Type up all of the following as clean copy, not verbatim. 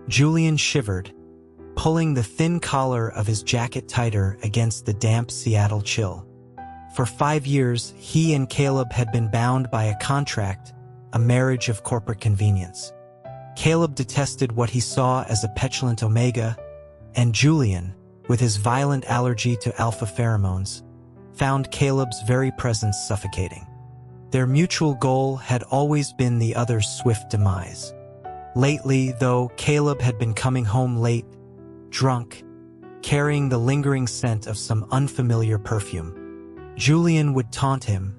Julian shivered, pulling the thin collar of his jacket tighter against the damp Seattle chill. For 5 years, he and Caleb had been bound by a contract, a marriage of corporate convenience. Caleb detested what he saw as a petulant omega, and Julian, with his violent allergy to alpha pheromones, found Caleb's very presence suffocating. Their mutual goal had always been the other's swift demise. Lately, though, Caleb had been coming home late, drunk, carrying the lingering scent of some unfamiliar perfume. Julian would taunt him,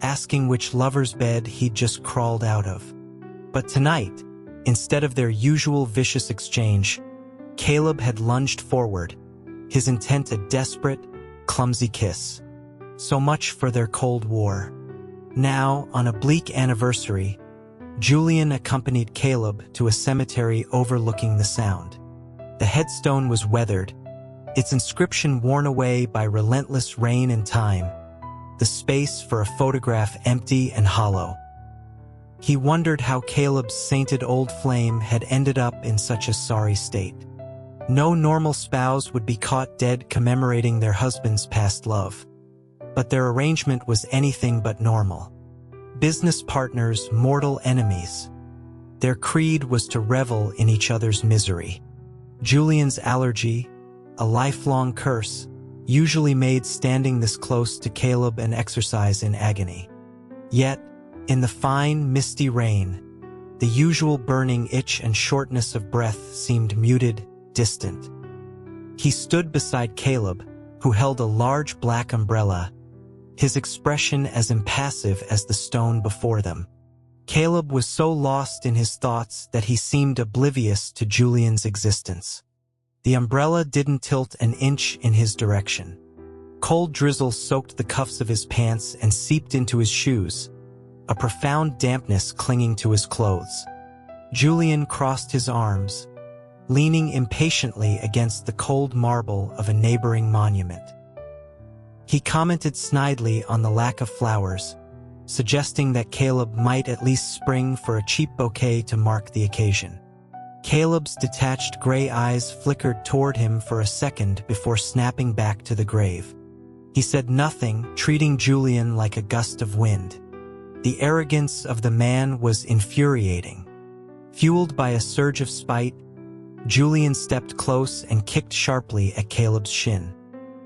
asking which lover's bed he'd just crawled out of. But tonight, instead of their usual vicious exchange, Caleb had lunged forward, his intent a desperate, clumsy kiss. So much for their Cold War. Now, on a bleak anniversary, Julian accompanied Caleb to a cemetery overlooking the Sound. The headstone was weathered, its inscription worn away by relentless rain and time, the space for a photograph empty and hollow. He wondered how Caleb's sainted old flame had ended up in such a sorry state. No normal spouse would be caught dead commemorating their husband's past love. But their arrangement was anything but normal. Business partners, mortal enemies. Their creed was to revel in each other's misery. Julian's allergy, a lifelong curse, usually made standing this close to Caleb an exercise in agony. Yet, in the fine, misty rain, the usual burning itch and shortness of breath seemed muted, distant. He stood beside Caleb, who held a large black umbrella, his expression as impassive as the stone before them. Caleb was so lost in his thoughts that he seemed oblivious to Julian's existence. The umbrella didn't tilt an inch in his direction. Cold drizzle soaked the cuffs of his pants and seeped into his shoes, a profound dampness clinging to his clothes. Julian crossed his arms, leaning impatiently against the cold marble of a neighboring monument. He commented snidely on the lack of flowers, suggesting that Caleb might at least spring for a cheap bouquet to mark the occasion. Caleb's detached gray eyes flickered toward him for a second before snapping back to the grave. He said nothing, treating Julian like a gust of wind. The arrogance of the man was infuriating. Fueled by a surge of spite, Julian stepped close and kicked sharply at Caleb's shin.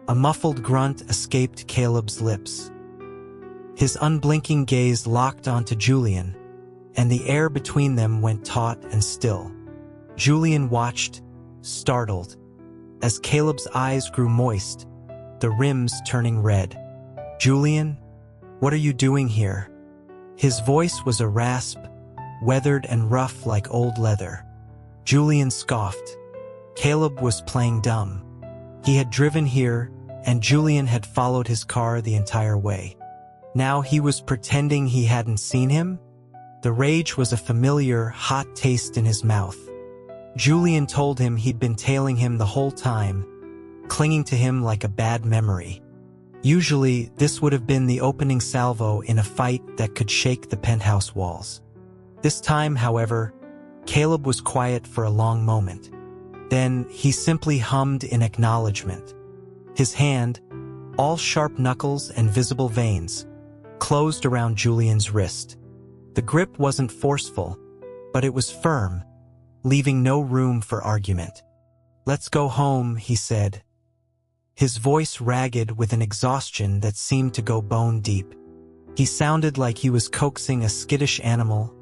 A muffled grunt escaped Caleb's lips. His unblinking gaze locked onto Julian, and the air between them went taut and still. Julian watched, startled, as Caleb's eyes grew moist, the rims turning red. "Julian, what are you doing here?" His voice was a rasp, weathered and rough like old leather. Julian scoffed. Caleb was playing dumb. He had driven here, and Julian had followed his car the entire way. Now he was pretending he hadn't seen him? The rage was a familiar, hot taste in his mouth. Julian told him he'd been tailing him the whole time, clinging to him like a bad memory. Usually, this would have been the opening salvo in a fight that could shake the penthouse walls. This time, however, Caleb was quiet for a long moment. Then he simply hummed in acknowledgement. His hand, all sharp knuckles and visible veins, closed around Julian's wrist. The grip wasn't forceful, but it was firm, leaving no room for argument. "Let's go home," he said, his voice ragged with an exhaustion that seemed to go bone deep. He sounded like he was coaxing a skittish animal,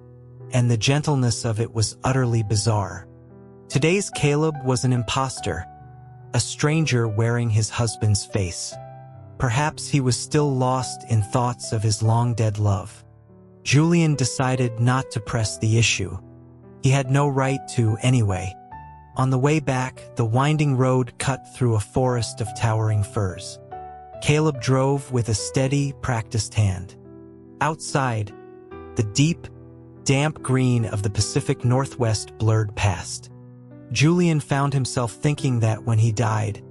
and the gentleness of it was utterly bizarre. Today's Caleb was an imposter, a stranger wearing his husband's face. Perhaps he was still lost in thoughts of his long-dead love. Julian decided not to press the issue. He had no right to anyway. On the way back, the winding road cut through a forest of towering firs. Caleb drove with a steady, practiced hand. Outside, the deep, damp green of the Pacific Northwest blurred past. Julian found himself thinking that when he died,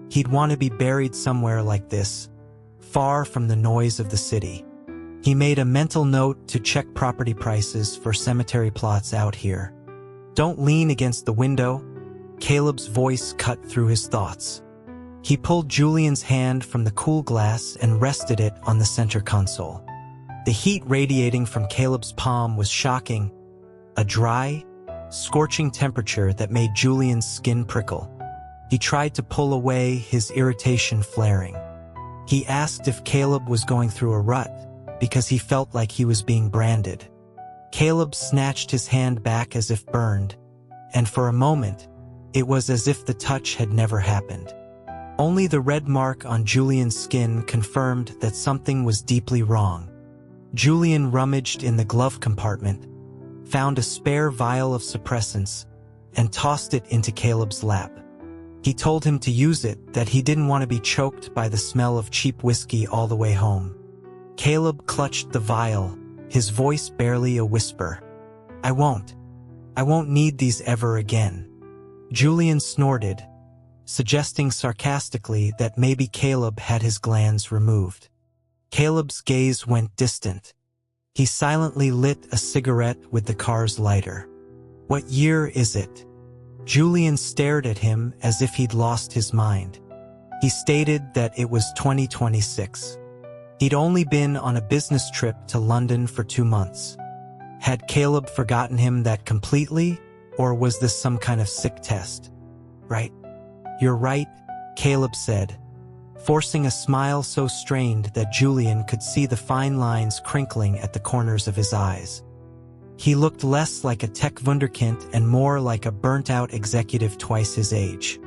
he'd want to be buried somewhere like this, far from the noise of the city. He made a mental note to check property prices for cemetery plots out here. "Don't lean against the window." Caleb's voice cut through his thoughts. He pulled Julian's hand from the cool glass and rested it on the center console. The heat radiating from Caleb's palm was shocking, a dry, scorching temperature that made Julian's skin prickle. He tried to pull away, his irritation flaring. He asked if Caleb was going through a rut, because he felt like he was being branded. Caleb snatched his hand back as if burned, and for a moment, it was as if the touch had never happened. Only the red mark on Julian's skin confirmed that something was deeply wrong. Julian rummaged in the glove compartment, found a spare vial of suppressants, and tossed it into Caleb's lap. He told him to use it, that he didn't want to be choked by the smell of cheap whiskey all the way home. Caleb clutched the vial, his voice barely a whisper. I won't need these ever again." Julian snorted, suggesting sarcastically that maybe Caleb had his glands removed. Caleb's gaze went distant. He silently lit a cigarette with the car's lighter. "What year is it?" Julian stared at him as if he'd lost his mind. He stated that it was 2026. He'd only been on a business trip to London for 2 months. Had Caleb forgotten him that completely, or was this some kind of sick test? "Right. You're right," Caleb said, forcing a smile so strained that Julian could see the fine lines crinkling at the corners of his eyes. He looked less like a tech wunderkind and more like a burnt-out executive twice his age.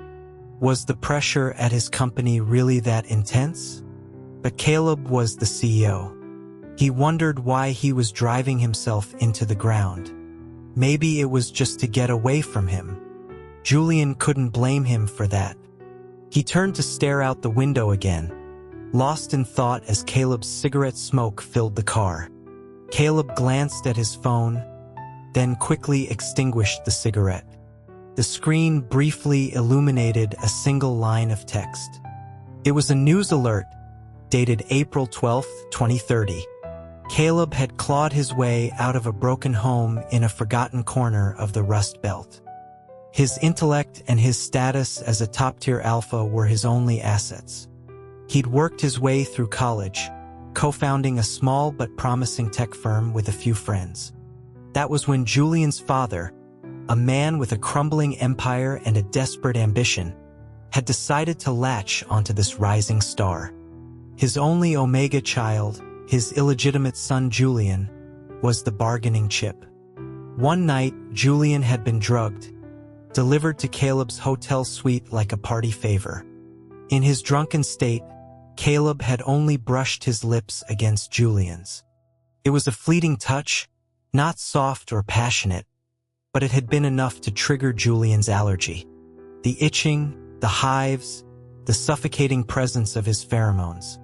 Was the pressure at his company really that intense? But Caleb was the CEO. He wondered why he was driving himself into the ground. Maybe it was just to get away from him. Julian couldn't blame him for that. He turned to stare out the window again, lost in thought as Caleb's cigarette smoke filled the car. Caleb glanced at his phone, then quickly extinguished the cigarette. The screen briefly illuminated a single line of text. It was a news alert, dated April 12, 2030. Caleb had clawed his way out of a broken home in a forgotten corner of the Rust Belt. His intellect and his status as a top-tier alpha were his only assets. He'd worked his way through college, co-founding a small but promising tech firm with a few friends. That was when Julian's father, a man with a crumbling empire and a desperate ambition, had decided to latch onto this rising star. His only Omega child, his illegitimate son Julian, was the bargaining chip. One night, Julian had been drugged, delivered to Caleb's hotel suite like a party favor. In his drunken state, Caleb had only brushed his lips against Julian's. It was a fleeting touch, not soft or passionate, but it had been enough to trigger Julian's allergy. The itching, the hives, the suffocating presence of his pheromones.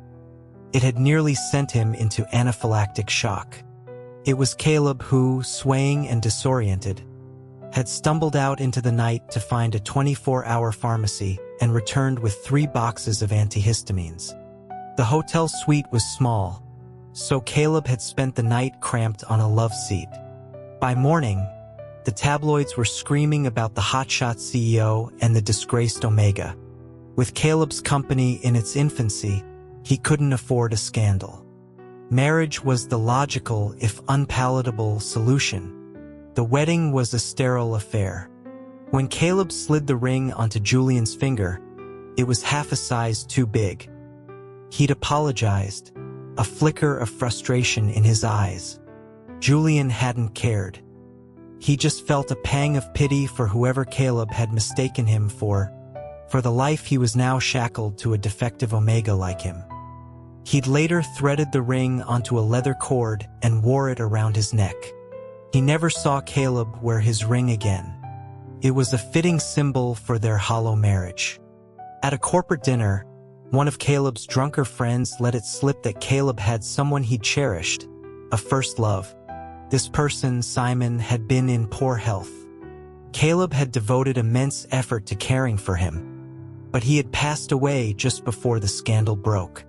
It had nearly sent him into anaphylactic shock. It was Caleb who, swaying and disoriented, had stumbled out into the night to find a 24-hour pharmacy and returned with 3 boxes of antihistamines. The hotel suite was small, so Caleb had spent the night cramped on a love seat. By morning, the tabloids were screaming about the hotshot CEO and the disgraced Omega. With Caleb's company in its infancy, he couldn't afford a scandal. Marriage was the logical, if unpalatable, solution. The wedding was a sterile affair. When Caleb slid the ring onto Julian's finger, it was half a size too big. He'd apologized, a flicker of frustration in his eyes. Julian hadn't cared. He just felt a pang of pity for whoever Caleb had mistaken him for the life he was now shackled to a defective Omega like him. He'd later threaded the ring onto a leather cord and wore it around his neck. He never saw Caleb wear his ring again. It was a fitting symbol for their hollow marriage. At a corporate dinner, one of Caleb's drunker friends let it slip that Caleb had someone he cherished, a first love. This person, Simon, had been in poor health. Caleb had devoted immense effort to caring for him, but he had passed away just before the scandal broke.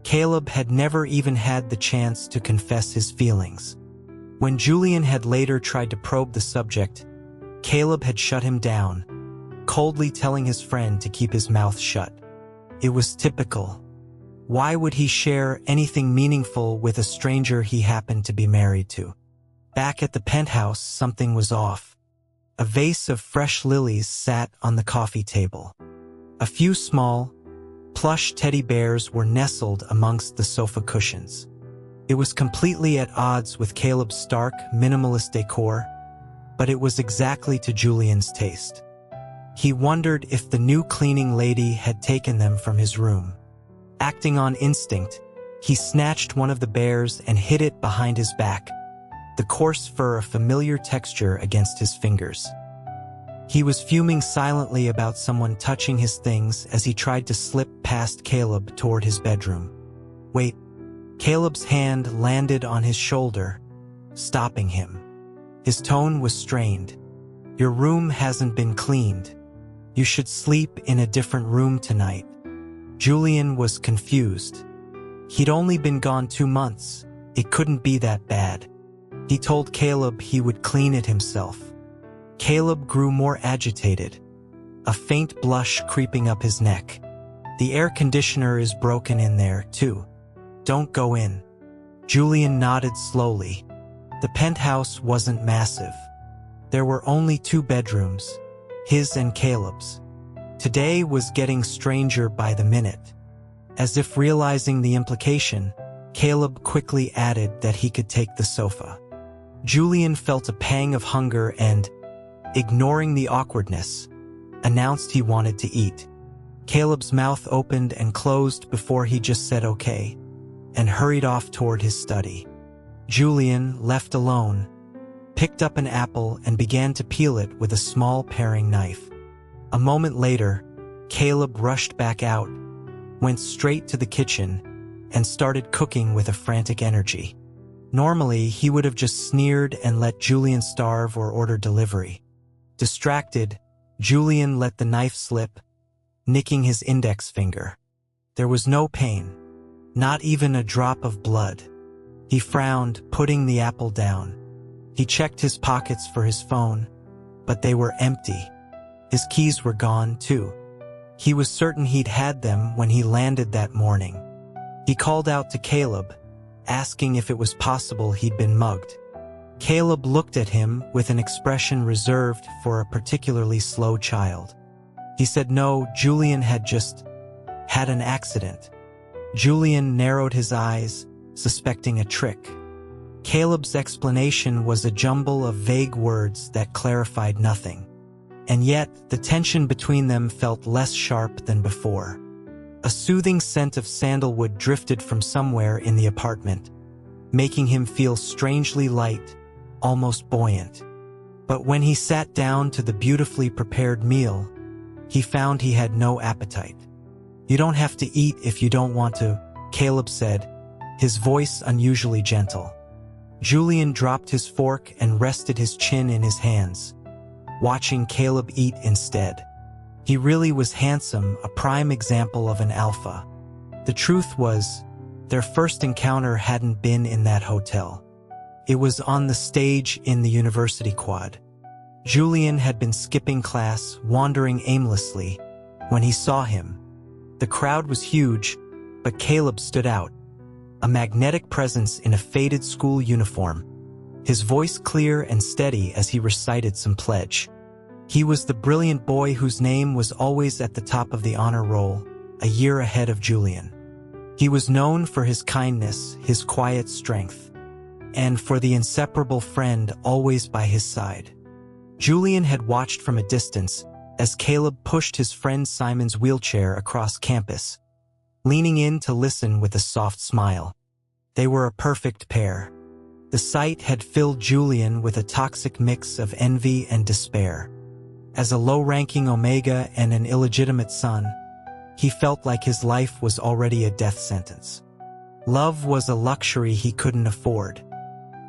Caleb had never even had the chance to confess his feelings. When Julian had later tried to probe the subject, Caleb had shut him down, coldly telling his friend to keep his mouth shut. It was typical. Why would he share anything meaningful with a stranger he happened to be married to? Back at the penthouse, something was off. A vase of fresh lilies sat on the coffee table. A few small, plush teddy bears were nestled amongst the sofa cushions. It was completely at odds with Caleb's stark, minimalist decor, but it was exactly to Julian's taste. He wondered if the new cleaning lady had taken them from his room. Acting on instinct, he snatched one of the bears and hid it behind his back, the coarse fur a familiar texture against his fingers. He was fuming silently about someone touching his things as he tried to slip past Caleb toward his bedroom. Wait, Caleb's hand landed on his shoulder, stopping him. His tone was strained. Your room hasn't been cleaned. You should sleep in a different room tonight. Julian was confused. He'd only been gone 2 months. It couldn't be that bad. He told Caleb he would clean it himself. Caleb grew more agitated, a faint blush creeping up his neck. The air conditioner is broken in there, too. Don't go in. Julian nodded slowly. The penthouse wasn't massive. There were only 2 bedrooms, his and Caleb's. Today was getting stranger by the minute. As if realizing the implication, Caleb quickly added that he could take the sofa. Julian felt a pang of hunger and, ignoring the awkwardness, announced he wanted to eat. Caleb's mouth opened and closed before he just said okay, and hurried off toward his study. Julian, left alone, picked up an apple and began to peel it with a small paring knife. A moment later, Caleb rushed back out, went straight to the kitchen, and started cooking with a frantic energy. Normally, he would have just sneered and let Julian starve or order delivery. Distracted, Julian let the knife slip, nicking his index finger. There was no pain, not even a drop of blood. He frowned, putting the apple down. He checked his pockets for his phone, but they were empty. His keys were gone, too. He was certain he'd had them when he landed that morning. He called out to Caleb, asking if it was possible he'd been mugged. Caleb looked at him with an expression reserved for a particularly slow child. He said no, Julian had just had an accident. Julian narrowed his eyes, suspecting a trick. Caleb's explanation was a jumble of vague words that clarified nothing. And yet, the tension between them felt less sharp than before. A soothing scent of sandalwood drifted from somewhere in the apartment, making him feel strangely light, almost buoyant. But when he sat down to the beautifully prepared meal, he found he had no appetite. You don't have to eat if you don't want to, Caleb said, his voice unusually gentle. Julian dropped his fork and rested his chin in his hands, watching Caleb eat instead. He really was handsome, a prime example of an alpha. The truth was, their first encounter hadn't been in that hotel. It was on the stage in the university quad. Julian had been skipping class, wandering aimlessly, when he saw him. The crowd was huge, but Caleb stood out, a magnetic presence in a faded school uniform, his voice clear and steady as he recited some pledge. He was the brilliant boy whose name was always at the top of the honor roll, a year ahead of Julian. He was known for his kindness, his quiet strength, and for the inseparable friend always by his side. Julian had watched from a distance as Caleb pushed his friend Simon's wheelchair across campus, leaning in to listen with a soft smile. They were a perfect pair. The sight had filled Julian with a toxic mix of envy and despair. As a low-ranking Omega and an illegitimate son, he felt like his life was already a death sentence. Love was a luxury he couldn't afford.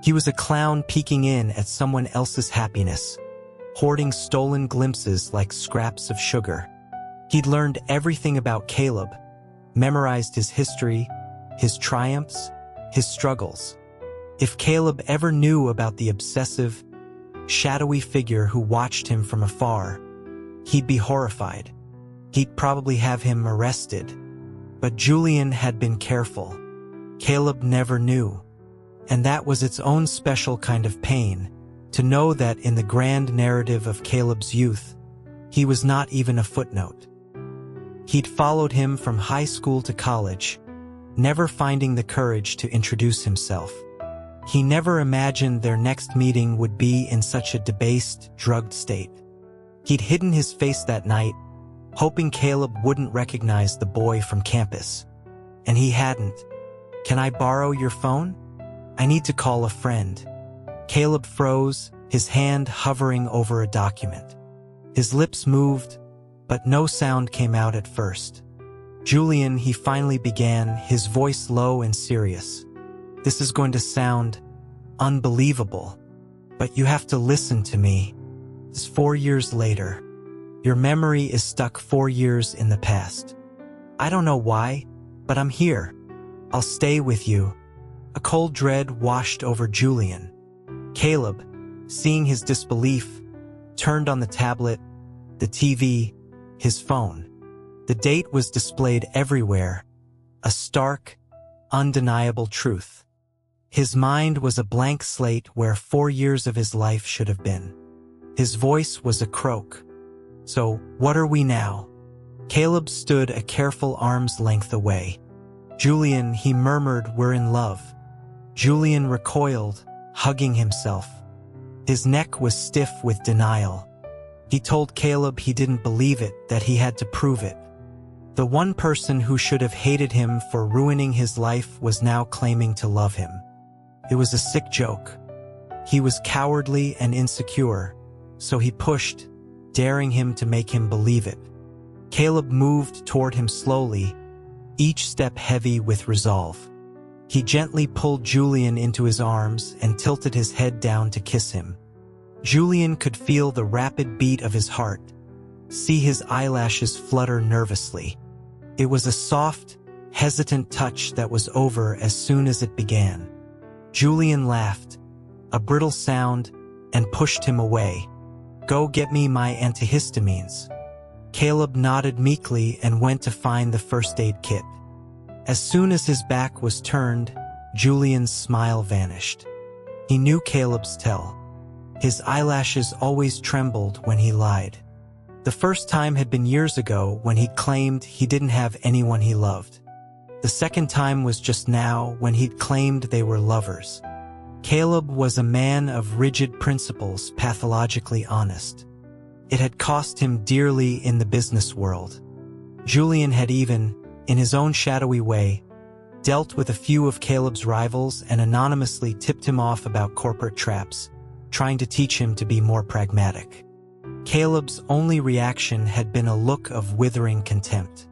He was a clown peeking in at someone else's happiness, hoarding stolen glimpses like scraps of sugar. He'd learned everything about Caleb, memorized his history, his triumphs, his struggles. If Caleb ever knew about the obsessive, shadowy figure who watched him from afar. He'd be horrified. He'd probably have him arrested. But Julian had been careful. Caleb never knew. And that was its own special kind of pain, to know that in the grand narrative of Caleb's youth, he was not even a footnote. He'd followed him from high school to college, never finding the courage to introduce himself. He never imagined their next meeting would be in such a debased, drugged state. He'd hidden his face that night, hoping Caleb wouldn't recognize the boy from campus. And he hadn't. "Can I borrow your phone? I need to call a friend." Caleb froze, his hand hovering over a document. His lips moved, but no sound came out at first. "Julian," he finally began, his voice low and serious. "This is going to sound unbelievable, but you have to listen to me. It's 4 years later. Your memory is stuck 4 years in the past. I don't know why, but I'm here. I'll stay with you." A cold dread washed over Julian. Caleb, seeing his disbelief, turned on the tablet, the TV, his phone. The date was displayed everywhere, a stark, undeniable truth. His mind was a blank slate where 4 years of his life should have been. His voice was a croak. "So, what are we now?" Caleb stood a careful arm's length away. "Julian," he murmured, "we're in love." Julian recoiled, hugging himself. His neck was stiff with denial. He told Caleb he didn't believe it, that he had to prove it. The one person who should have hated him for ruining his life was now claiming to love him. It was a sick joke. He was cowardly and insecure, so he pushed, daring him to make him believe it. Caleb moved toward him slowly, each step heavy with resolve. He gently pulled Julian into his arms and tilted his head down to kiss him. Julian could feel the rapid beat of his heart, see his eyelashes flutter nervously. It was a soft, hesitant touch that was over as soon as it began. Julian laughed, a brittle sound, and pushed him away. "Go get me my antihistamines." Caleb nodded meekly and went to find the first aid kit. As soon as his back was turned, Julian's smile vanished. He knew Caleb's tell. His eyelashes always trembled when he lied. The first time had been years ago when he claimed he didn't have anyone he loved. The second time was just now when he'd claimed they were lovers. Caleb was a man of rigid principles, pathologically honest. It had cost him dearly in the business world. Julian had even, in his own shadowy way, dealt with a few of Caleb's rivals and anonymously tipped him off about corporate traps, trying to teach him to be more pragmatic. Caleb's only reaction had been a look of withering contempt.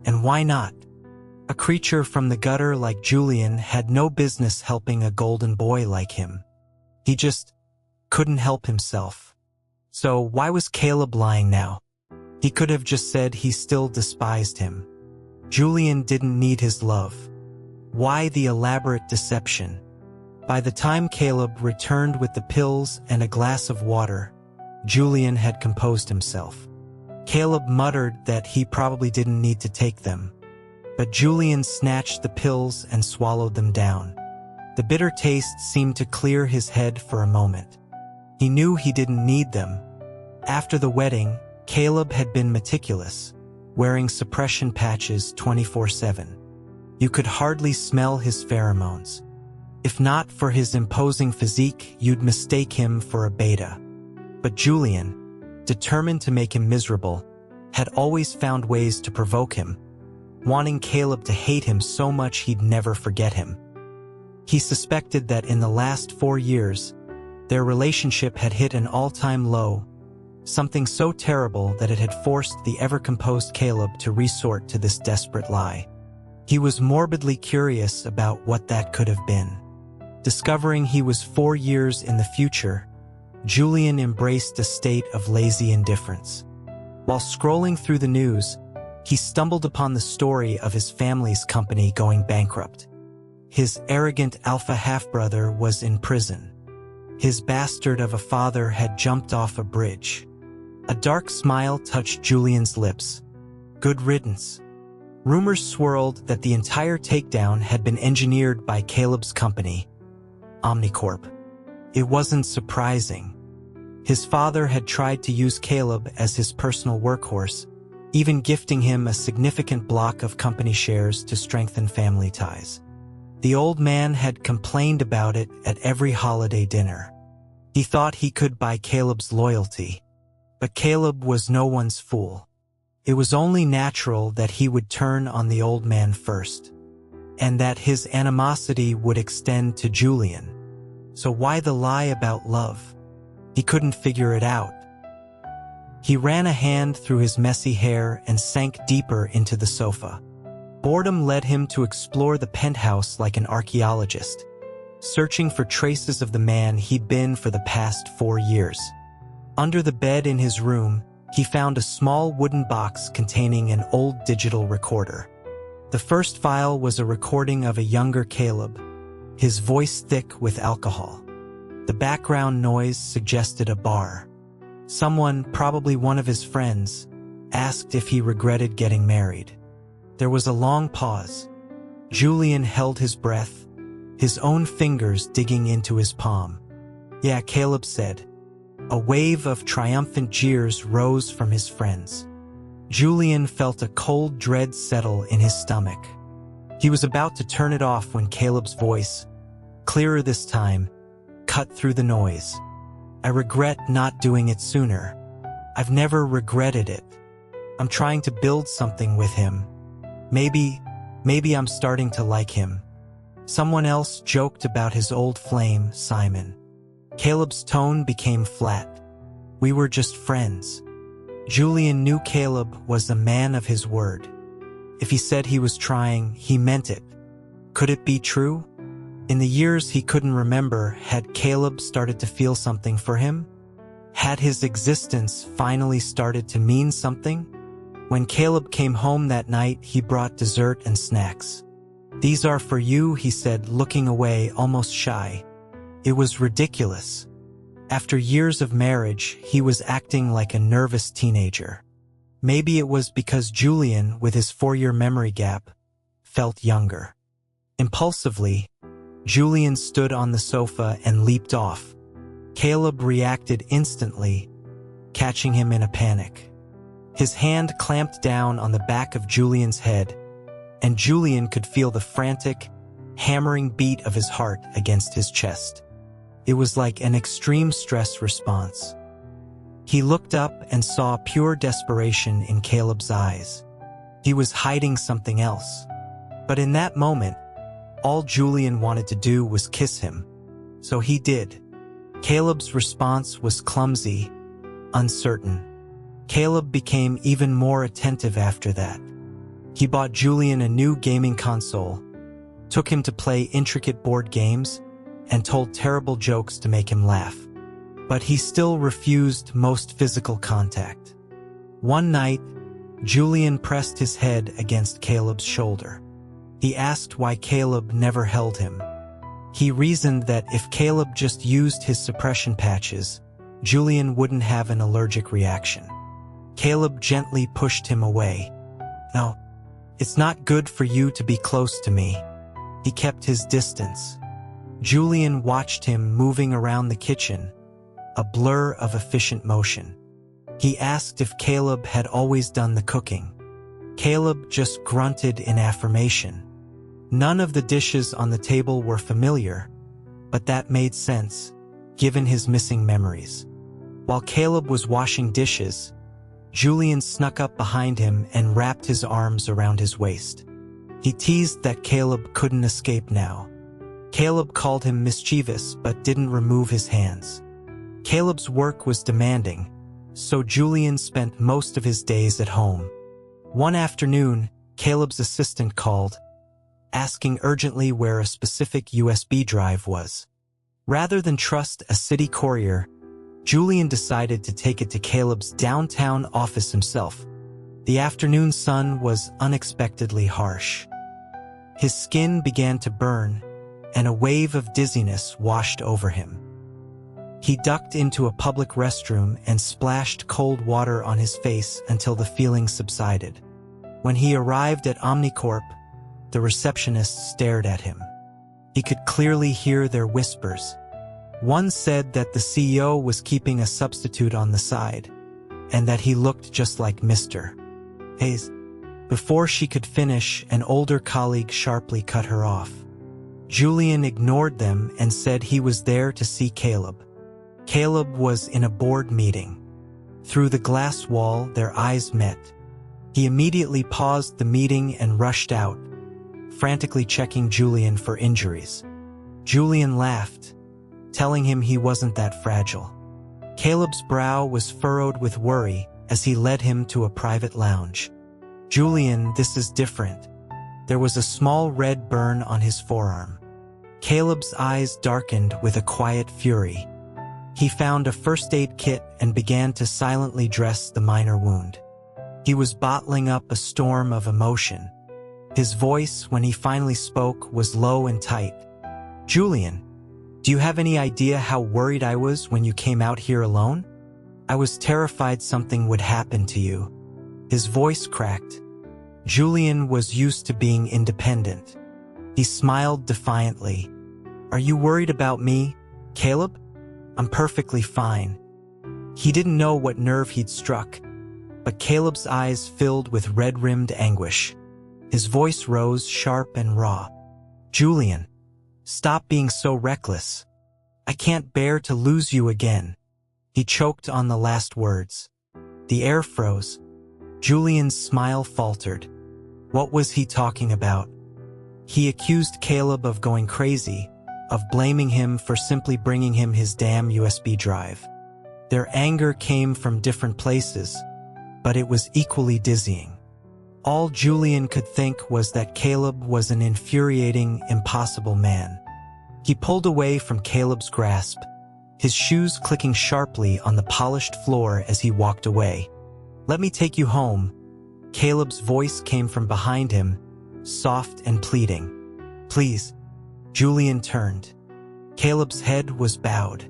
And why not? A creature from the gutter like Julian had no business helping a golden boy like him. He just couldn't help himself. So why was Caleb lying now? He could have just said he still despised him. Julian didn't need his love. Why the elaborate deception? By the time Caleb returned with the pills and a glass of water, Julian had composed himself. Caleb muttered that he probably didn't need to take them. But Julian snatched the pills and swallowed them down. The bitter taste seemed to clear his head for a moment. He knew he didn't need them. After the wedding, Caleb had been meticulous, wearing suppression patches 24/7. You could hardly smell his pheromones. If not for his imposing physique, you'd mistake him for a beta. But Julian, determined to make him miserable, had always found ways to provoke him, wanting Caleb to hate him so much he'd never forget him. He suspected that in the last 4 years, their relationship had hit an all-time low, something so terrible that it had forced the ever-composed Caleb to resort to this desperate lie. He was morbidly curious about what that could have been. Discovering he was 4 years in the future, Julian embraced a state of lazy indifference. While scrolling through the news, he stumbled upon the story of his family's company going bankrupt. His arrogant alpha half-brother was in prison. His bastard of a father had jumped off a bridge. A dark smile touched Julian's lips. Good riddance. Rumors swirled that the entire takedown had been engineered by Caleb's company, Omnicorp. It wasn't surprising. His father had tried to use Caleb as his personal workhorse, even gifting him a significant block of company shares to strengthen family ties. The old man had complained about it at every holiday dinner. He thought he could buy Caleb's loyalty. But Caleb was no one's fool. It was only natural that he would turn on the old man first, and that his animosity would extend to Julian. So why the lie about love? He couldn't figure it out. He ran a hand through his messy hair and sank deeper into the sofa. Boredom led him to explore the penthouse like an archaeologist, searching for traces of the man he'd been for the past 4 years. Under the bed in his room, he found a small wooden box containing an old digital recorder. The first file was a recording of a younger Caleb, his voice thick with alcohol. The background noise suggested a bar. Someone, probably one of his friends, asked if he regretted getting married. There was a long pause. Julian held his breath, his own fingers digging into his palm. "Yeah," Caleb said. A wave of triumphant jeers rose from his friends. Julian felt a cold dread settle in his stomach. He was about to turn it off when Caleb's voice, clearer this time, cut through the noise. "I regret not doing it sooner. I've never regretted it. I'm trying to build something with him. Maybe I'm starting to like him." Someone else joked about his old flame, Simon. Caleb's tone became flat. "We were just friends." Julian knew Caleb was a man of his word. If he said he was trying, he meant it. Could it be true? In the years he couldn't remember, had Caleb started to feel something for him? Had his existence finally started to mean something? When Caleb came home that night, he brought dessert and snacks. "These are for you," he said, looking away, almost shy. It was ridiculous. After years of marriage, he was acting like a nervous teenager. Maybe it was because Julian, with his 4-year memory gap, felt younger. Impulsively, Julian stood on the sofa and leaped off. Caleb reacted instantly, catching him in a panic. His hand clamped down on the back of Julian's head, and Julian could feel the frantic, hammering beat of his heart against his chest. It was like an extreme stress response. He looked up and saw pure desperation in Caleb's eyes. He was hiding something else. But in that moment, all Julian wanted to do was kiss him. So he did. Caleb's response was clumsy, uncertain. Caleb became even more attentive after that. He bought Julian a new gaming console, took him to play intricate board games, and told terrible jokes to make him laugh. But he still refused most physical contact. One night, Julian pressed his head against Caleb's shoulder. He asked why Caleb never held him. He reasoned that if Caleb just used his suppression patches, Julian wouldn't have an allergic reaction. Caleb gently pushed him away. "No, it's not good for you to be close to me." He kept his distance. Julian watched him moving around the kitchen, a blur of efficient motion. He asked if Caleb had always done the cooking. Caleb just grunted in affirmation. None of the dishes on the table were familiar, but that made sense, given his missing memories. While Caleb was washing dishes, Julian snuck up behind him and wrapped his arms around his waist. He teased that Caleb couldn't escape now. Caleb called him mischievous but didn't remove his hands. Caleb's work was demanding, so Julian spent most of his days at home. One afternoon, Caleb's assistant called, asking urgently where a specific USB drive was. Rather than trust a city courier, Julian decided to take it to Caleb's downtown office himself. The afternoon sun was unexpectedly harsh. His skin began to burn, and a wave of dizziness washed over him. He ducked into a public restroom and splashed cold water on his face until the feeling subsided. When he arrived at Omnicorp, the receptionists stared at him. He could clearly hear their whispers. One said that the CEO was keeping a substitute on the side, and that he looked just like Mr. Hayes. Before she could finish, an older colleague sharply cut her off. Julian ignored them and said he was there to see Caleb. Caleb was in a board meeting. Through the glass wall, their eyes met. He immediately paused the meeting and rushed out, frantically checking Julian for injuries. Julian laughed, telling him he wasn't that fragile. Caleb's brow was furrowed with worry as he led him to a private lounge. "Julian, this is different." There was a small red burn on his forearm. Caleb's eyes darkened with a quiet fury. He found a first aid kit and began to silently dress the minor wound. He was bottling up a storm of emotion. His voice, when he finally spoke, was low and tight. "Julian, do you have any idea how worried I was when you came out here alone? I was terrified something would happen to you." His voice cracked. Julian was used to being independent. He smiled defiantly. "Are you worried about me, Caleb? I'm perfectly fine." He didn't know what nerve he'd struck, but Caleb's eyes filled with red-rimmed anguish. His voice rose sharp and raw. "Julian, stop being so reckless. I can't bear to lose you again." He choked on the last words. The air froze. Julian's smile faltered. What was he talking about? He accused Caleb of going crazy, of blaming him for simply bringing him his damn USB drive. Their anger came from different places, but it was equally dizzying. All Julian could think was that Caleb was an infuriating, impossible man. He pulled away from Caleb's grasp, his shoes clicking sharply on the polished floor as he walked away. "Let me take you home." Caleb's voice came from behind him, soft and pleading. "Please." Julian turned. Caleb's head was bowed.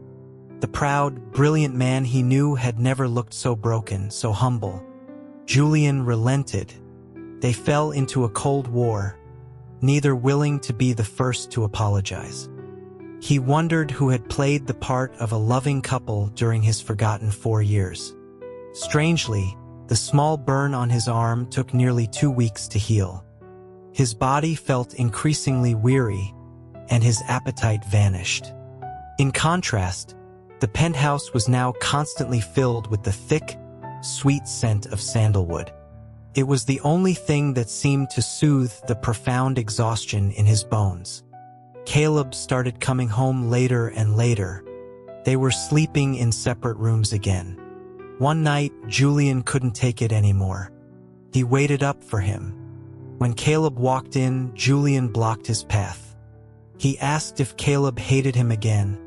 The proud, brilliant man he knew had never looked so broken, so humble. Julian relented. They fell into a cold war, neither willing to be the first to apologize. He wondered who had played the part of a loving couple during his forgotten 4 years. Strangely, the small burn on his arm took nearly 2 weeks to heal. His body felt increasingly weary, and his appetite vanished. In contrast, the penthouse was now constantly filled with the thick, sweet scent of sandalwood. It was the only thing that seemed to soothe the profound exhaustion in his bones. Caleb started coming home later and later. They were sleeping in separate rooms again. One night, Julian couldn't take it anymore. He waited up for him. When Caleb walked in, Julian blocked his path. He asked if Caleb hated him again,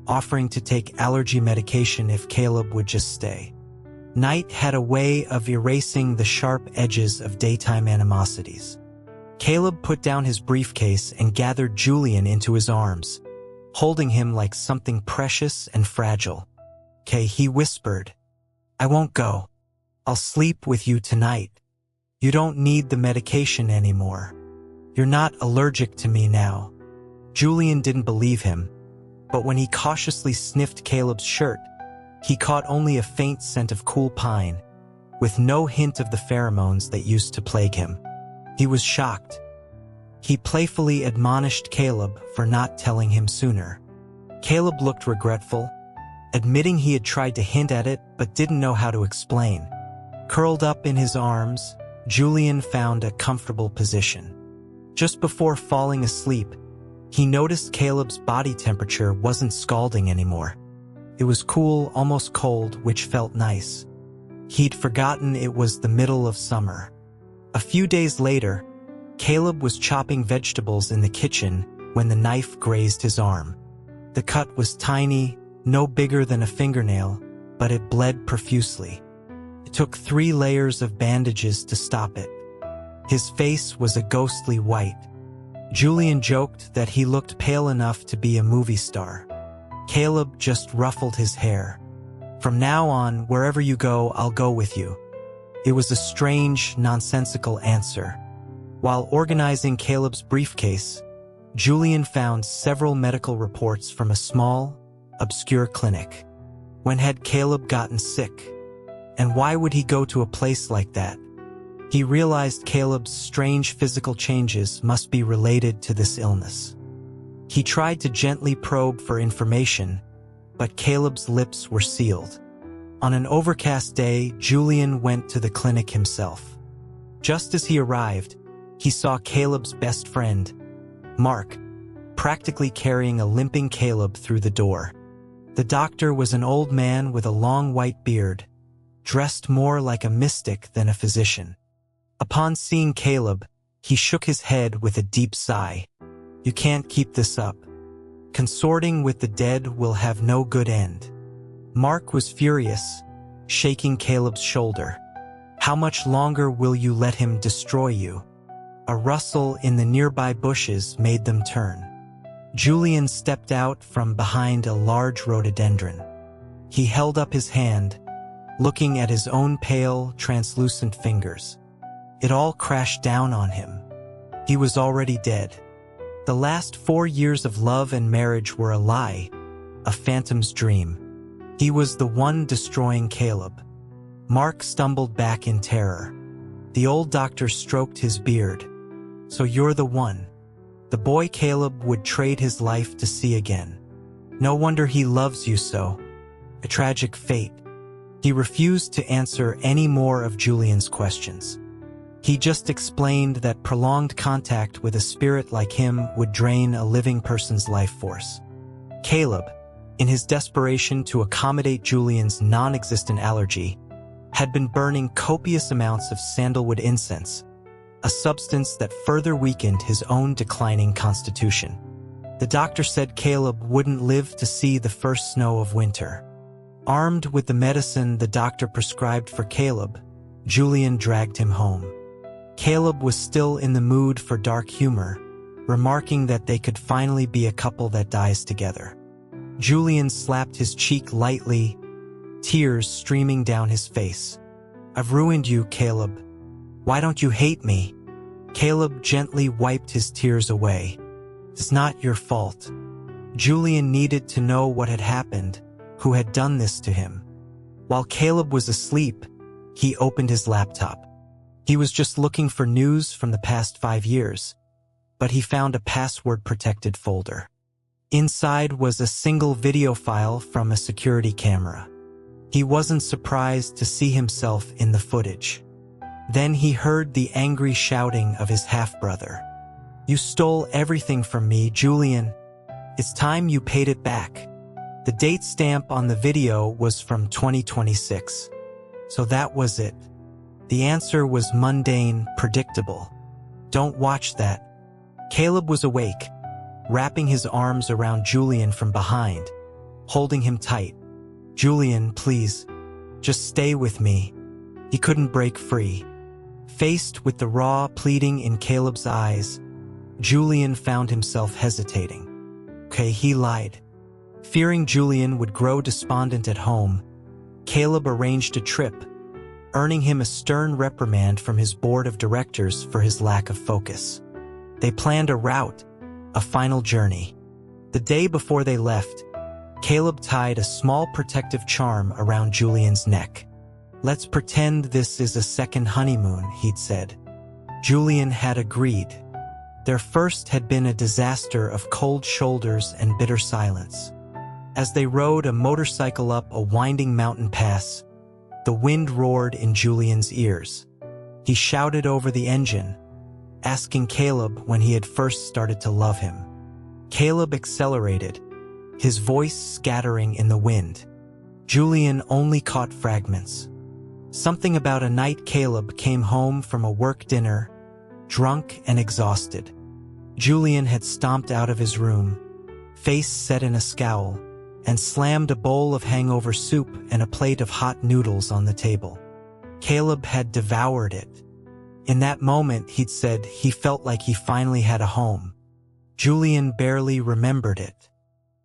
offering to take allergy medication if Caleb would just stay. Night had a way of erasing the sharp edges of daytime animosities. Caleb put down his briefcase and gathered Julian into his arms, holding him like something precious and fragile. "Okay," he whispered. "I won't go. I'll sleep with you tonight. You don't need the medication anymore. You're not allergic to me now." Julian didn't believe him, but when he cautiously sniffed Caleb's shirt, he caught only a faint scent of cool pine, with no hint of the pheromones that used to plague him. He was shocked. He playfully admonished Caleb for not telling him sooner. Caleb looked regretful, admitting he had tried to hint at it but didn't know how to explain. Curled up in his arms, Julian found a comfortable position. Just before falling asleep, he noticed Caleb's body temperature wasn't scalding anymore. It was cool, almost cold, which felt nice. He'd forgotten it was the middle of summer. A few days later, Caleb was chopping vegetables in the kitchen when the knife grazed his arm. The cut was tiny, no bigger than a fingernail, but it bled profusely. It took 3 layers of bandages to stop it. His face was a ghostly white. Julian joked that he looked pale enough to be a movie star. Caleb just ruffled his hair. "From now on, wherever you go, I'll go with you." It was a strange, nonsensical answer. While organizing Caleb's briefcase, Julian found several medical reports from a small, obscure clinic. When had Caleb gotten sick? And why would he go to a place like that? He realized Caleb's strange physical changes must be related to this illness. He tried to gently probe for information, but Caleb's lips were sealed. On an overcast day, Julian went to the clinic himself. Just as he arrived, he saw Caleb's best friend, Mark, practically carrying a limping Caleb through the door. The doctor was an old man with a long white beard, dressed more like a mystic than a physician. Upon seeing Caleb, he shook his head with a deep sigh. "You can't keep this up. Consorting with the dead will have no good end." Mark was furious, shaking Caleb's shoulder. "How much longer will you let him destroy you?" A rustle in the nearby bushes made them turn. Julian stepped out from behind a large rhododendron. He held up his hand, looking at his own pale, translucent fingers. It all crashed down on him. He was already dead. The last 4 years of love and marriage were a lie, a phantom's dream. He was the one destroying Caleb. Mark stumbled back in terror. The old doctor stroked his beard. "So you're the one. The boy Caleb would trade his life to see again. No wonder he loves you so. A tragic fate." He refused to answer any more of Julian's questions. He just explained that prolonged contact with a spirit like him would drain a living person's life force. Caleb, in his desperation to accommodate Julian's non-existent allergy, had been burning copious amounts of sandalwood incense, a substance that further weakened his own declining constitution. The doctor said Caleb wouldn't live to see the first snow of winter. Armed with the medicine the doctor prescribed for Caleb, Julian dragged him home. Caleb was still in the mood for dark humor, remarking that they could finally be a couple that dies together. Julian slapped his cheek lightly, tears streaming down his face. "I've ruined you, Caleb. Why don't you hate me?" Caleb gently wiped his tears away. "It's not your fault." Julian needed to know what had happened, who had done this to him. While Caleb was asleep, he opened his laptop. He was just looking for news from the past 5 years, but he found a password-protected folder. Inside was a single video file from a security camera. He wasn't surprised to see himself in the footage. Then he heard the angry shouting of his half-brother. "You stole everything from me, Julian. It's time you paid it back." The date stamp on the video was from 2026. So that was it. The answer was mundane, predictable. "Don't watch that." Caleb was awake, wrapping his arms around Julian from behind, holding him tight. "Julian, please, just stay with me." He couldn't break free. Faced with the raw pleading in Caleb's eyes, Julian found himself hesitating. Okay, he lied. Fearing Julian would grow despondent at home, Caleb arranged a trip, earning him a stern reprimand from his board of directors for his lack of focus. They planned a route, a final journey. The day before they left, Caleb tied a small protective charm around Julian's neck. "Let's pretend this is a second honeymoon," he'd said. Julian had agreed. Their first had been a disaster of cold shoulders and bitter silence. As they rode a motorcycle up a winding mountain pass, the wind roared in Julian's ears. He shouted over the engine, asking Caleb when he had first started to love him. Caleb accelerated, his voice scattering in the wind. Julian only caught fragments. Something about a night Caleb came home from a work dinner, drunk and exhausted. Julian had stomped out of his room, face set in a scowl, and slammed a bowl of hangover soup and a plate of hot noodles on the table. Caleb had devoured it. In that moment, he'd said he felt like he finally had a home. Julian barely remembered it.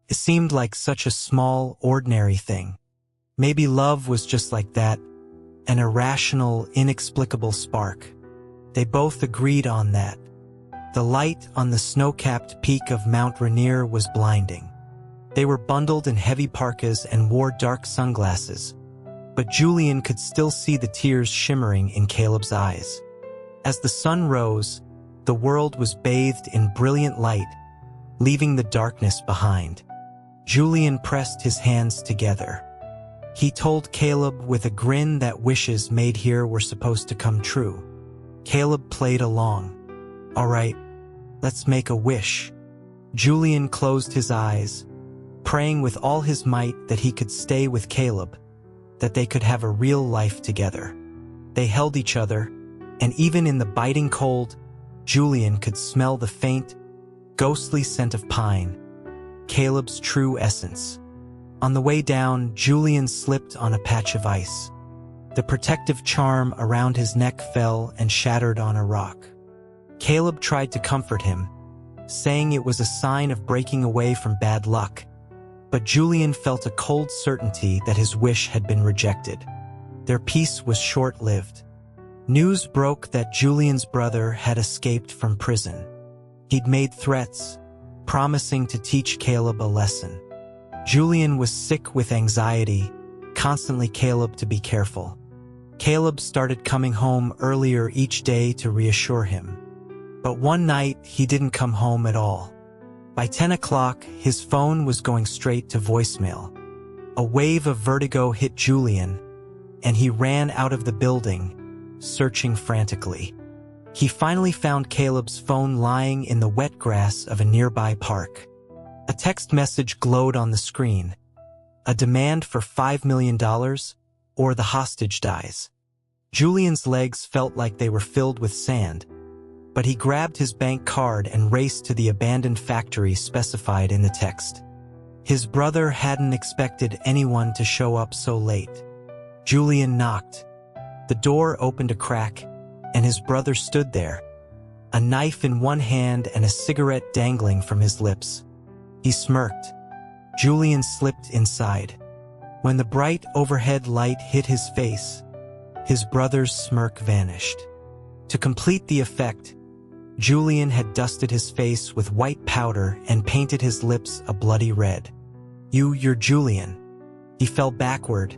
It seemed like such a small, ordinary thing. Maybe love was just like that, an irrational, inexplicable spark. They both agreed on that. The light on the snow-capped peak of Mount Rainier was blinding. They were bundled in heavy parkas and wore dark sunglasses, but Julian could still see the tears shimmering in Caleb's eyes. As the sun rose, the world was bathed in brilliant light, leaving the darkness behind. Julian pressed his hands together. He told Caleb with a grin that wishes made here were supposed to come true. Caleb played along. "All right, let's make a wish." Julian closed his eyes, praying with all his might that he could stay with Caleb, that they could have a real life together. They held each other, and even in the biting cold, Julian could smell the faint, ghostly scent of pine, Caleb's true essence. On the way down, Julian slipped on a patch of ice. The protective charm around his neck fell and shattered on a rock. Caleb tried to comfort him, saying it was a sign of breaking away from bad luck, but Julian felt a cold certainty that his wish had been rejected. Their peace was short-lived. News broke that Julian's brother had escaped from prison. He'd made threats, promising to teach Caleb a lesson. Julian was sick with anxiety, constantly Caleb to be careful. Caleb started coming home earlier each day to reassure him. But one night, he didn't come home at all. By 10 o'clock, his phone was going straight to voicemail. A wave of vertigo hit Julian, and he ran out of the building, searching frantically. He finally found Caleb's phone lying in the wet grass of a nearby park. A text message glowed on the screen. A demand for $5 million, or the hostage dies. Julian's legs felt like they were filled with sand, but he grabbed his bank card and raced to the abandoned factory specified in the text. His brother hadn't expected anyone to show up so late. Julian knocked. The door opened a crack, and his brother stood there, a knife in one hand and a cigarette dangling from his lips. He smirked. Julian slipped inside. When the bright overhead light hit his face, his brother's smirk vanished. To complete the effect, Julian had dusted his face with white powder and painted his lips a bloody red. You're Julian." He fell backward,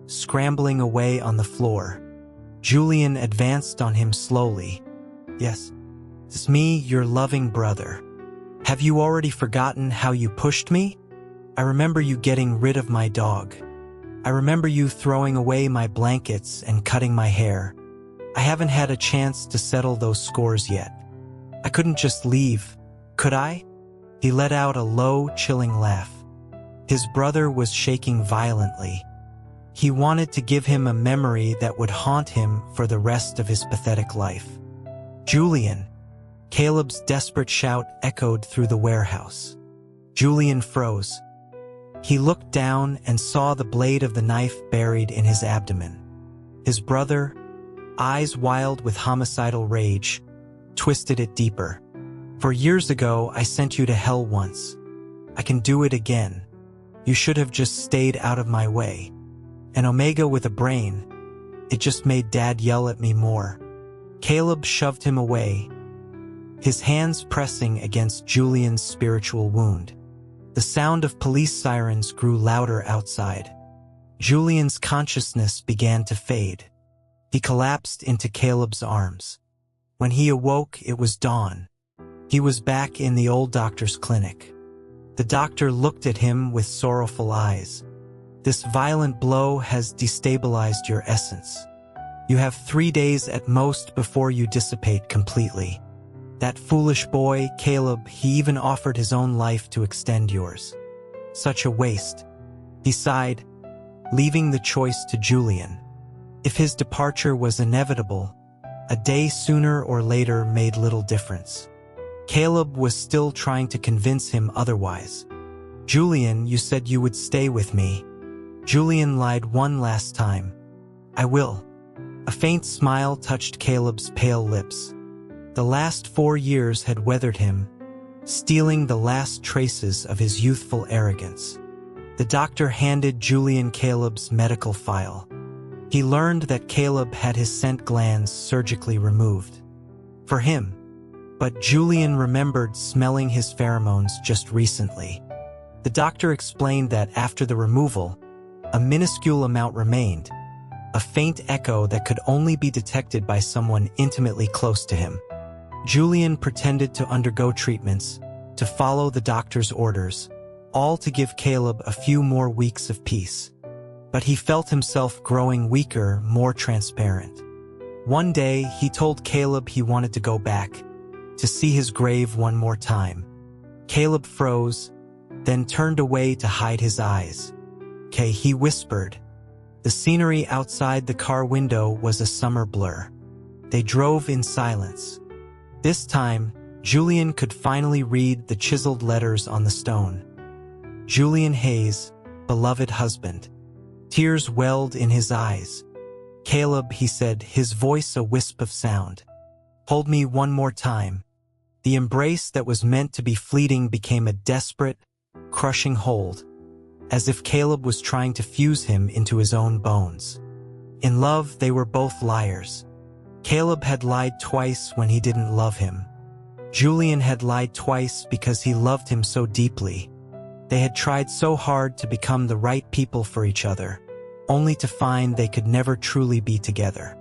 scrambling away on the floor. Julian advanced on him slowly. "Yes, it's me, your loving brother. Have you already forgotten how you pushed me? I remember you getting rid of my dog. I remember you throwing away my blankets and cutting my hair. I haven't had a chance to settle those scores yet. I couldn't just leave, could I?" He let out a low, chilling laugh. His brother was shaking violently. He wanted to give him a memory that would haunt him for the rest of his pathetic life. "Julian!" Caleb's desperate shout echoed through the warehouse. Julian froze. He looked down and saw the blade of the knife buried in his abdomen. His brother, eyes wild with homicidal rage, twisted it deeper. "For years ago, I sent you to hell once. I can do it again. You should have just stayed out of my way. An Omega with a brain. It just made Dad yell at me more." Caleb shoved him away, his hands pressing against Julian's spiritual wound. The sound of police sirens grew louder outside. Julian's consciousness began to fade. He collapsed into Caleb's arms. When he awoke, it was dawn. He was back in the old doctor's clinic. The doctor looked at him with sorrowful eyes. "This violent blow has destabilized your essence. You have 3 days at most before you dissipate completely. That foolish boy, Caleb, he even offered his own life to extend yours. Such a waste." He sighed, leaving the choice to Julian. If his departure was inevitable, a day sooner or later made little difference. Caleb was still trying to convince him otherwise. "Julian, you said you would stay with me." Julian lied one last time. "I will." A faint smile touched Caleb's pale lips. The last 4 years had weathered him, stealing the last traces of his youthful arrogance. The doctor handed Julian Caleb's medical file. He learned that Caleb had his scent glands surgically removed. For him. But Julian remembered smelling his pheromones just recently. The doctor explained that after the removal, a minuscule amount remained, a faint echo that could only be detected by someone intimately close to him. Julian pretended to undergo treatments, to follow the doctor's orders, all to give Caleb a few more weeks of peace. But he felt himself growing weaker, more transparent. One day, he told Caleb he wanted to go back, to see his grave one more time. Caleb froze, then turned away to hide his eyes. "Okay," he whispered. The scenery outside the car window was a summer blur. They drove in silence. This time, Julian could finally read the chiseled letters on the stone. Julian Hayes, beloved husband. Tears welled in his eyes. "Caleb," he said, his voice a wisp of sound. "Hold me one more time." The embrace that was meant to be fleeting became a desperate, crushing hold, as if Caleb was trying to fuse him into his own bones. In love, they were both liars. Caleb had lied twice when he didn't love him. Julian had lied twice because he loved him so deeply. They had tried so hard to become the right people for each other, only to find they could never truly be together.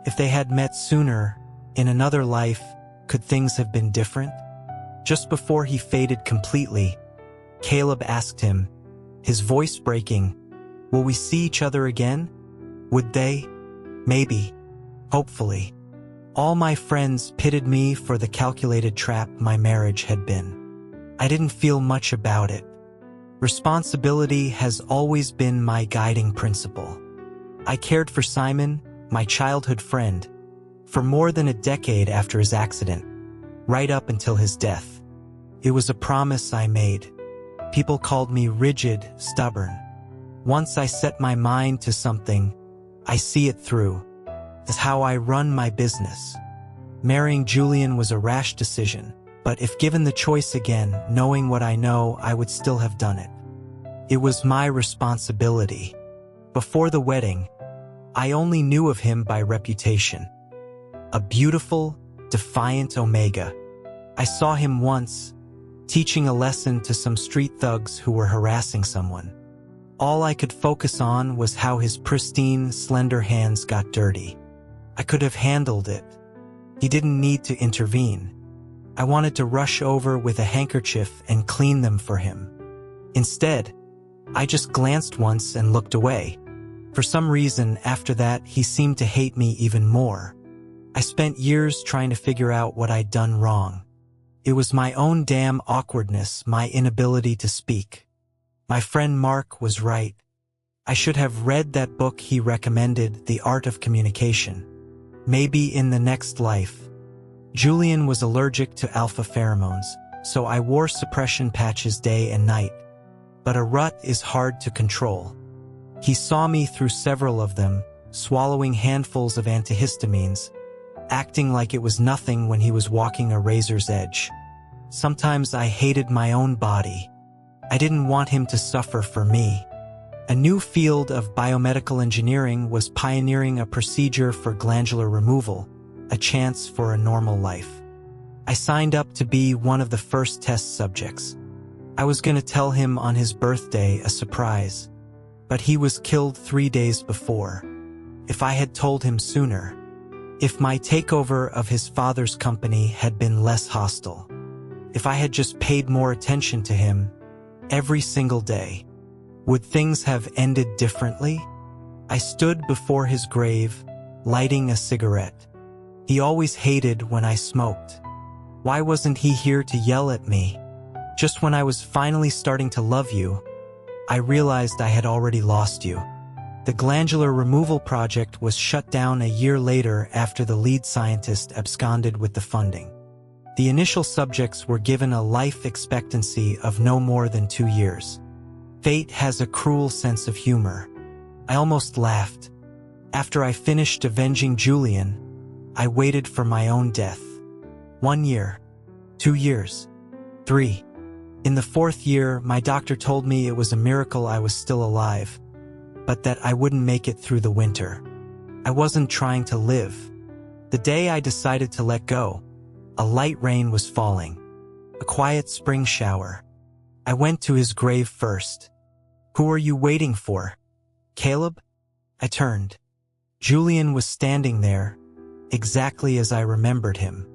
If they had met sooner, in another life, could things have been different? Just before he faded completely, Caleb asked him, his voice breaking, "Will we see each other again? Would they? Maybe. Hopefully." All my friends pitied me for the calculated trap my marriage had been. I didn't feel much about it. Responsibility has always been my guiding principle. I cared for Simon, my childhood friend, for more than a decade after his accident, right up until his death. It was a promise I made. People called me rigid, stubborn. Once I set my mind to something, I see it through. That's how I run my business. Marrying Julian was a rash decision, but if given the choice again, knowing what I know, I would still have done it. It was my responsibility. Before the wedding, I only knew of him by reputation. A beautiful, defiant Omega. I saw him once, teaching a lesson to some street thugs who were harassing someone. All I could focus on was how his pristine, slender hands got dirty. I could have handled it. He didn't need to intervene. I wanted to rush over with a handkerchief and clean them for him. Instead, I just glanced once and looked away. For some reason, after that, he seemed to hate me even more. I spent years trying to figure out what I'd done wrong. It was my own damn awkwardness, my inability to speak. My friend Mark was right. I should have read that book he recommended, The Art of Communication. Maybe in the next life. Julian was allergic to alpha pheromones, so I wore suppression patches day and night. But a rut is hard to control. He saw me through several of them, swallowing handfuls of antihistamines, acting like it was nothing when he was walking a razor's edge. Sometimes I hated my own body. I didn't want him to suffer for me. A new field of biomedical engineering was pioneering a procedure for glandular removal, a chance for a normal life. I signed up to be one of the first test subjects. I was going to tell him on his birthday, a surprise. But he was killed 3 days before. If I had told him sooner, if my takeover of his father's company had been less hostile, if I had just paid more attention to him every single day, would things have ended differently? I stood before his grave, lighting a cigarette. He always hated when I smoked. Why wasn't he here to yell at me? Just when I was finally starting to love you, I realized I had already lost you. The glandular removal project was shut down a year later after the lead scientist absconded with the funding. The initial subjects were given a life expectancy of no more than 2 years. Fate has a cruel sense of humor. I almost laughed. After I finished avenging Julian, I waited for my own death. 1 year. 2 years. 3. In the 4th year, my doctor told me it was a miracle I was still alive, but that I wouldn't make it through the winter. I wasn't trying to live. The day I decided to let go, a light rain was falling, a quiet spring shower. I went to his grave first. "Who are you waiting for? Caleb?" I turned. Julian was standing there, exactly as I remembered him.